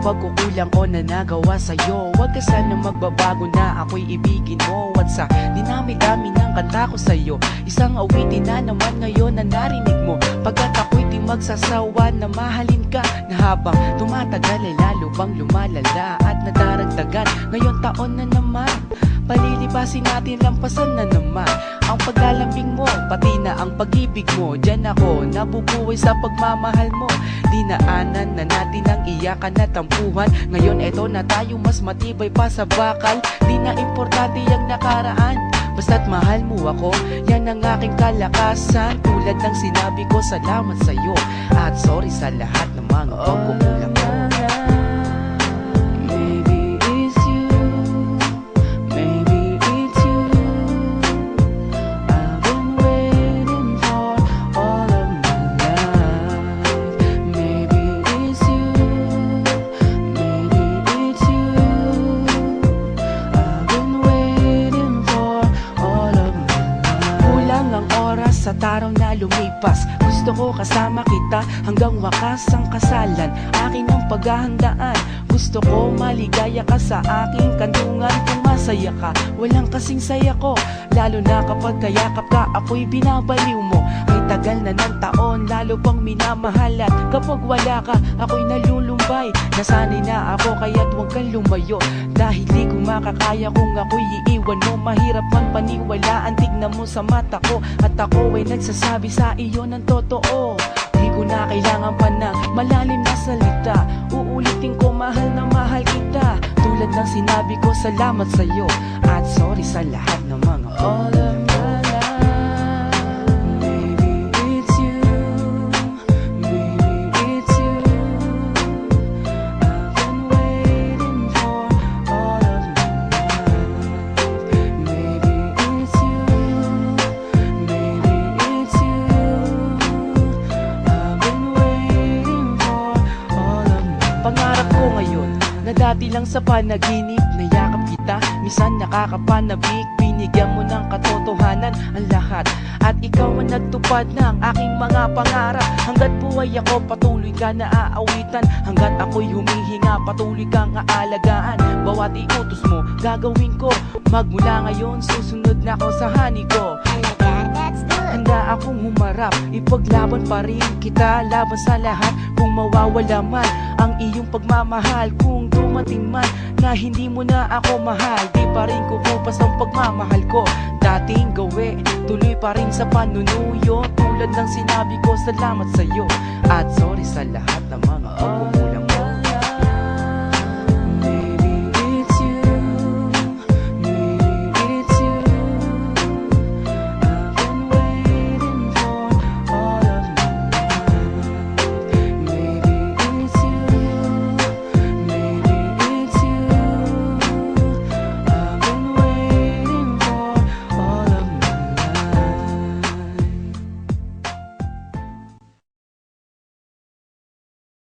pagkukulang ko na nagawa sa'yo. Huwag ka sana magbabago na ako'y ibigin mo. At sa dinami-dami ng kanta ko sa'yo, isang awitin na naman ngayon na narinig mo. Pagkat ako'y di magsasawa na mahalin ka, na habang tumatagal ay lalo bang lumalala at nadaragdagan. Ngayon taon na naman, palilipasin natin, lampasan na naman ang paglalambing mo, pati na ang pag-ibig mo. Diyan ako nabubuhay sa pagmamahal mo. Dinaanan na natin ang iyakan at tampuhan. Ngayon eto na tayo, mas matibay pa sa bakal. Di na importante ang nakaraan, basta't mahal mo ako, yan ang aking kalakasan. Tulad ng sinabi ko, salamat sa'yo at sorry sa lahat ng mga pagkukulang ko. Sa taraw na lumipas, gusto ko kasama kita hanggang wakas ang kasalan. Akin ang paghahandaan, gusto ko maligaya ka sa aking kandungan. Kung masaya ka, walang kasing saya ko, lalo na kapag kayakap ka, ako'y binabaliw mo. Ay tagal na ng taon, lalo pang minamahalan. Kapag wala ka, ako'y nalulumbay. Nasanay na ako, kaya't huwag kang lumayo, dahil di ko makakaya kung ako'y iiwan mo. Mahirap man paniwalaan, tignan mo sa mata ko, at ako ay nagsasabi sa iyo ng totoo. Di ko na kailangan pa ng malalim na salita, uulitin ko, mahal na mahal kita. Tulad ng sinabi ko, salamat sa'yo at sorry sa lahat ng mga all of my life. Maybe it's you, maybe it's you. I've been waiting for all of my life. Maybe it's you, maybe it's you. I've been waiting for all of my life. Pangarap ko ngayon na dati lang sa panaginip, nayakap kita, minsan nakakapanabik. Binigyan mo ng katotohanan ang lahat, at ikaw ang nagtupad ng aking mga pangarap. Hanggat buhay ako, patuloy ka na aawitan. Hanggat ako'y humihinga, patuloy kang aalagaan. Bawat iutos mo, gagawin ko. Magmula ngayon, susunod na ako sa hani ko. Handa akong humarap, ipaglaban pa rin kita, laban sa lahat. Kung mawawala man ang iyong pagmamahal, kung dumating man na hindi mo na ako mahal, di pa rin kukupas ang pagmamahal ko. Dating gawi, tuloy pa rin sa panunuyo. Tulad ng sinabi ko, salamat sa'yo at sorry sa lahat ng mga pagkukulang.